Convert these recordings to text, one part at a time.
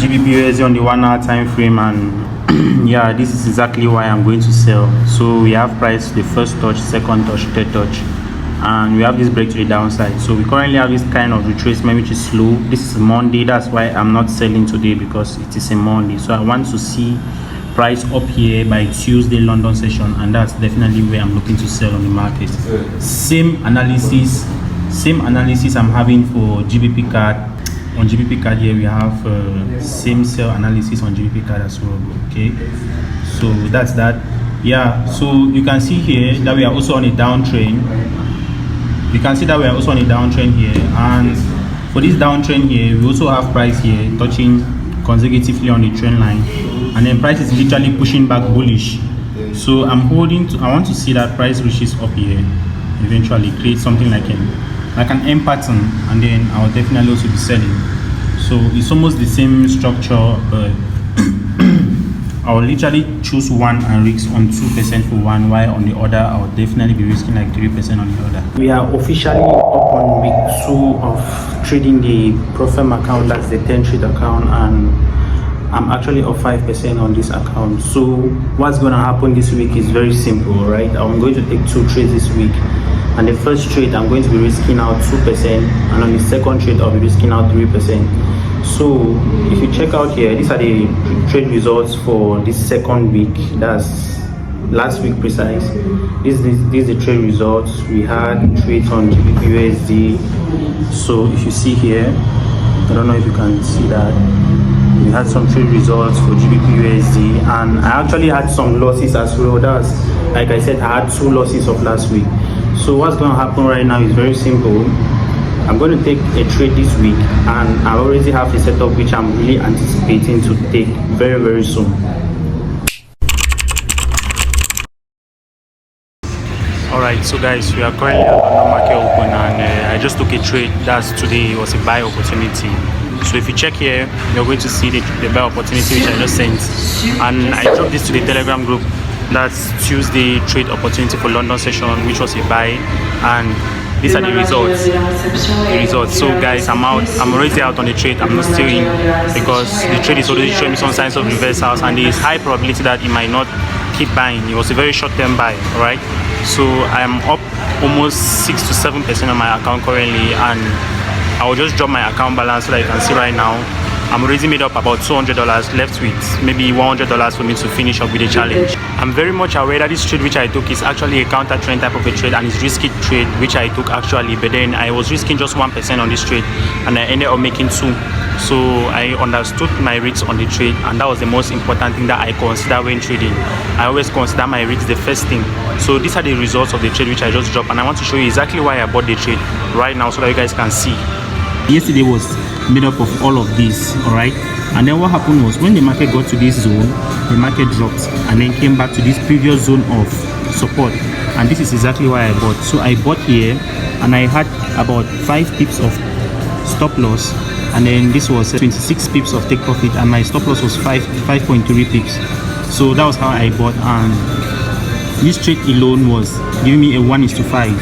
GBP on the 1 hour time frame, and yeah, this is exactly why I'm going to sell. So we have price the first touch, second touch, third touch, and we have this break to the downside. So we currently have this kind of retracement which is slow. This is Monday, that's why I'm not selling today, because it is a Monday. So I want to see price up here by Tuesday London session, and that's definitely where I'm looking to sell on the market. Same analysis I'm having for GBP card. On GBP card here we have same sell analysis on GBP card as well. Okay, so that's that. Yeah, so you can see here that we are also on a downtrend. You can see that we are also on a downtrend here, and for this downtrend here we also have price here touching consecutively on the trend line, and then price is literally pushing back bullish. So I'm holding to, I want to see that price reaches up here, eventually create something like an M pattern, and then I'll definitely also be selling. So it's almost the same structure, but I'll literally choose one and risk on 2% for one, while on the other I'll definitely be risking like 3% on the other. We are officially up on week 2 of trading the Profem account, that's the Tentrade account, and I'm actually up 5% on this account. So what's going to happen this week is very simple, right? I'm going to take 2 trades this week, and the first trade I'm going to be risking out 2%, and on the second trade I'll be risking out 3%. So if you check out here, these are the trade results for this second week, that's last week precise. This is the trade results. We had trades on GBP. So if you see here, I don't know if you can see that, we had some trade results for GBP, and I actually had some losses as well. That's, like I said, I had 2 losses of last week. So what's going to happen right now is very simple. I'm going to take a trade this week, and I already have a setup which I'm really anticipating to take very, very soon. Alright, so guys, we are currently at London market open, and I just took a trade. That's today, it was a buy opportunity. So if you check here, you're going to see the buy opportunity which I just sent, and I dropped this to the Telegram group. That's Tuesday trade opportunity for London session, which was a buy, and these are the results. So guys, I'm out. I'm already out on the trade. I'm not still in, because the trade is already showing me some signs of reversals, and there is high probability that it might not keep buying. It was a very short-term buy, all right? So I'm up almost 6 to 7% on my account currently, and I will just drop my account balance so that you can see right now I'm already made up about $200, left with maybe $100 for me to finish up with the challenge. I'm very much aware that this trade which I took is actually a counter trend type of a trade, and it's risky trade which I took actually, but then I was risking just 1% on this trade, and I ended up making 2. So I understood my risks on the trade, and that was the most important thing that I consider when trading. I always consider my risks the first thing. So these are the results of the trade which I just dropped, and I want to show you exactly why I bought the trade right now so that you guys can see. Yesterday was made up of all of this, all right, and then what happened was when the market got to this zone, the market dropped and then came back to this previous zone of support, and this is exactly why I bought. So I bought here, and I had about 5 pips of stop loss, and then this was 26 pips of take profit, and my stop loss was 5.3 pips. So that was how I bought, and this trade alone was giving me a 1:5.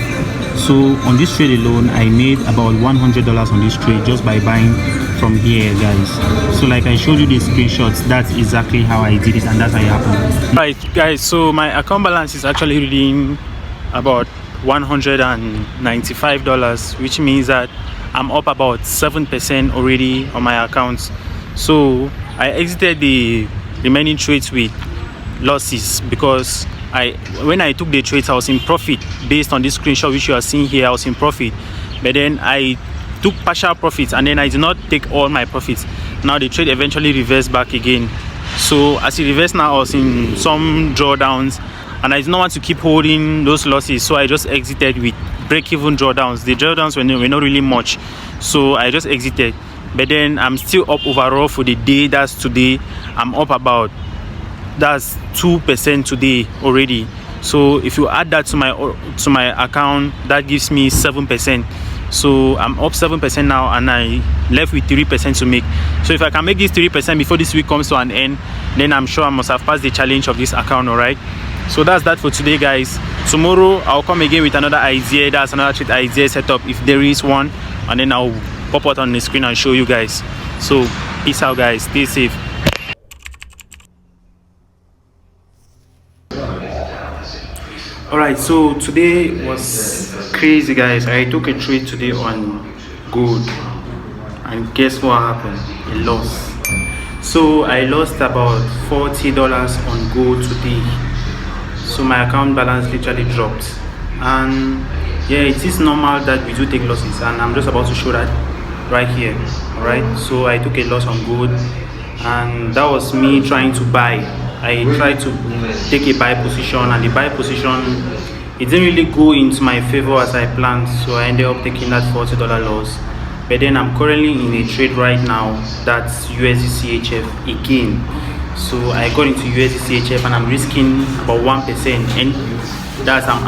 So on this trade alone, I made about $100 on this trade just by buying from here, guys. So like I showed you the screenshots, that's exactly how I did it, and that's how it happened. Right, guys, so my account balance is actually reading about $195, which means that I'm up about 7% already on my account. So I exited the remaining trades with losses, because when I took the trades, I was in profit. Based on this screenshot which you are seeing here, I was in profit, but then I took partial profits, and then I did not take all my profits. Now the trade eventually reversed back again. So as it reversed now, I was in some drawdowns, and I did not want to keep holding those losses, so I just exited with break-even drawdowns. The drawdowns were not really much, so I just exited. But then I'm still up overall for the day. That's today. I'm up about, that's 2% today already. So if you add that to my account, that gives me 7%. So I'm up 7% now, and I left with 3% to make. So if I can make this 3% before this week comes to an end, then I'm sure I must have passed the challenge of this account. All right, so that's that for today, guys. Tomorrow I'll come again with another idea. That's another trade idea setup if there is one, and then I'll pop out on the screen and show you guys. So Peace out, guys. Stay safe. Alright, so today was crazy, guys. I took a trade today on gold, and guess what happened? A loss. So I lost about $40 on gold today. So my account balance literally dropped, and yeah, it is normal that we do take losses, and I'm just about to show that right here. Alright, so I took a loss on gold, and that was me trying to buy. I tried to take a buy position, and the buy position, it didn't really go into my favor as I planned, so I ended up taking that $40 loss. But then I'm currently in a trade right now that's USD CHF again. So I got into USD CHF and I'm risking about 1%, and that's I'm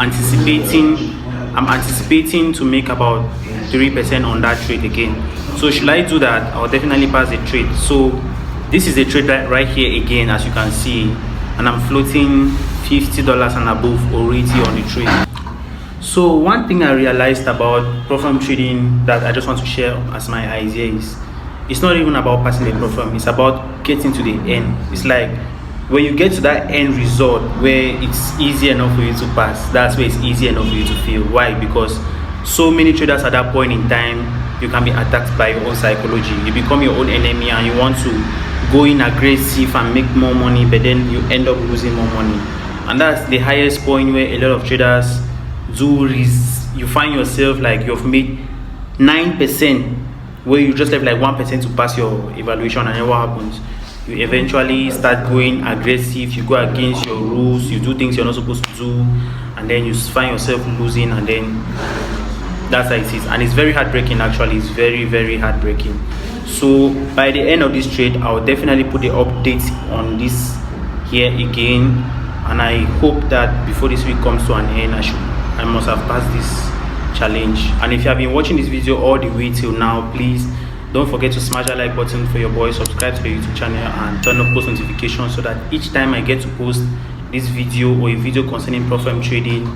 anticipating to make about 3% on that trade again. So should I do that? I'll definitely pass the trade. So this is the trade right here again, as you can see, and I'm floating $50 and above already on the trade. So one thing I realized about profile trading that I just want to share as my idea is, it's not even about passing the profile, it's about getting to the end. It's like when you get to that end result where it's easy enough for you to pass, that's where it's easy enough for you to fail. Why? Because so many traders at that point in time, you can be attacked by your own psychology. You become your own enemy and you want to go in aggressive and make more money, but then you end up losing more money. And that's the highest point where a lot of traders do is you find yourself like you've made 9% where you just have like 1% to pass your evaluation, and then what happens? You eventually start going aggressive, you go against your rules, you do things you're not supposed to do, and then you find yourself losing, and then that's how it is. And it's very heartbreaking, actually. It's very, very heartbreaking. So by the end of this trade, I'll definitely put the update on this here again, and I hope that before this week comes to an end, I must have passed this challenge. And if you have been watching this video all the way till now, please don't forget to smash that like button for your boy, subscribe to the YouTube channel, and turn on post notifications so that each time I get to post this video or a video concerning profile trading,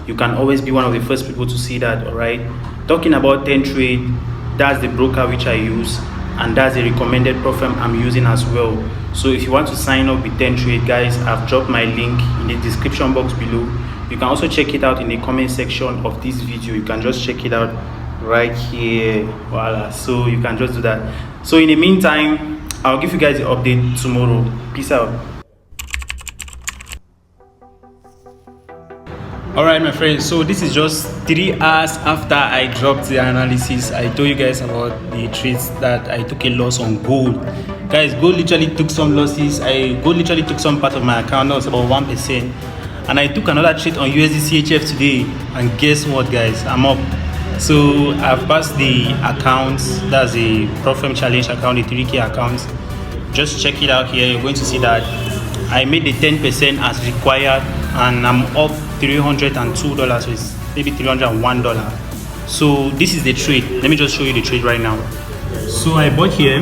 you can always be one of the first people to see that. Alright, talking about Tentrade, that's the broker which I use, and that's the recommended profile I'm using as well. So if you want to sign up with Tentrade, guys, I've dropped my link in the description box below. You can also check it out in the comment section of this video. You can just check it out right here. Voila. So you can just do that. So in the meantime, I'll give you guys the update tomorrow. Peace out. Alright, my friends, so this is just 3 hours after I dropped the analysis. I told you guys about the trades that I took a loss on gold. Guys, gold literally took some losses. Gold literally took some part of my account. That was about 1%. And I took another trade on USD CHF today, and guess what, guys? I'm up. So I've passed the account. That's a Profile Challenge account, the 3K account. Just check it out here. You're going to see that I made the 10% as required, and I'm up $302, so it's maybe $301. So this is the trade. Let me just show you the trade right now. So I bought here.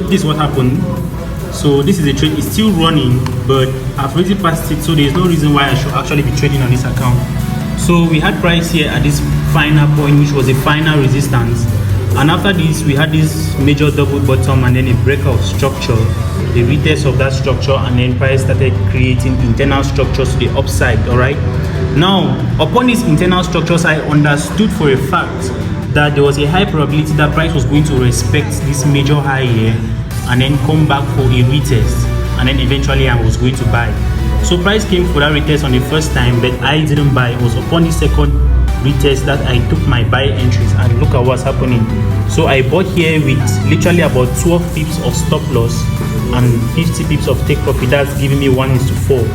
This is what happened. So this is the trade. It's still running, but I've already passed it, so there's no reason why I should actually be trading on this account. So we had price here at this final point, which was a final resistance, and after this we had this major double bottom and then a break of structure, the retest of that structure, and then price started creating internal structures to the upside. All right, now upon these internal structures, I understood for a fact that there was a high probability that price was going to respect this major high here and then come back for a retest, and then eventually I was going to buy. So price came for that retest on the first time, but I didn't buy. It was upon the second retest that I took my buy entries, and look at what's happening. So I bought here with literally about 12 pips of stop loss and 50 pips of take profit. That's giving me 1:4.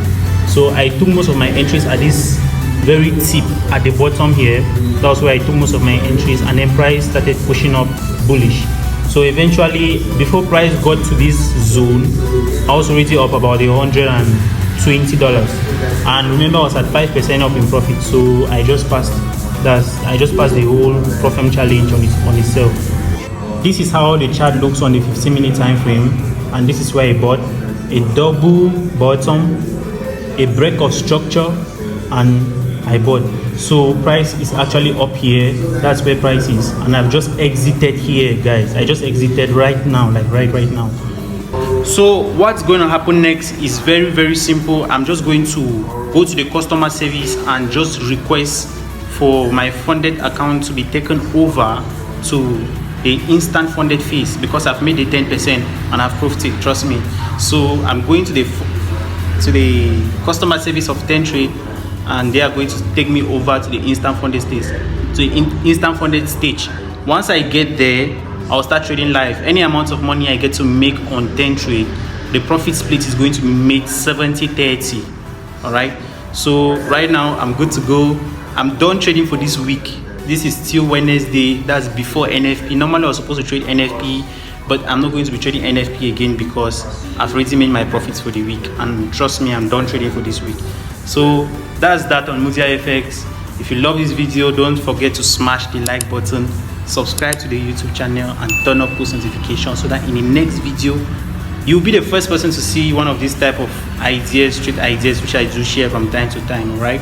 So I took most of my entries at this very tip at the bottom here. That's where I took most of my entries, and then price started pushing up bullish. So eventually, before price got to this zone, I was already up about $120. And remember, I was at 5% up in profit, so I just passed the whole Profile Challenge on itself. This is how the chart looks on the 15-minute time frame, and this is where I bought a double bottom, a break of structure, and I bought. So price is actually up here. That's where price is, and I've just exited here, guys. I just exited right now, like right now. So what's going to happen next is very, very simple. I'm just going to go to the customer service and just request for my funded account to be taken over to the instant funded fees, because I've made the 10% and I've proved it, trust me. So I'm going to the customer service of Tentrade, and they are going to take me over to the instant funded stage. Once I get there, I'll start trading live. Any amount of money I get to make on Tentrade, the profit split is going to be made 70-30. All right. So right now I'm good to go. I'm done trading for this week. This is still Wednesday. That's before NFP. Normally I was supposed to trade NFP, but I'm not going to be trading NFP again because I've already made my profits for the week. And trust me, I'm done trading for this week. So that's that on Mutia FX. If you love this video, don't forget to smash the like button, subscribe to the YouTube channel, and turn on post notifications so that in the next video you'll be the first person to see one of these type of ideas, trade ideas, which I do share from time to time. All right.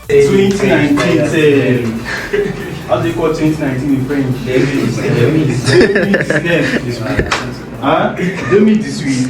2019. How do you call 2019 in French? Huh? Demi this week.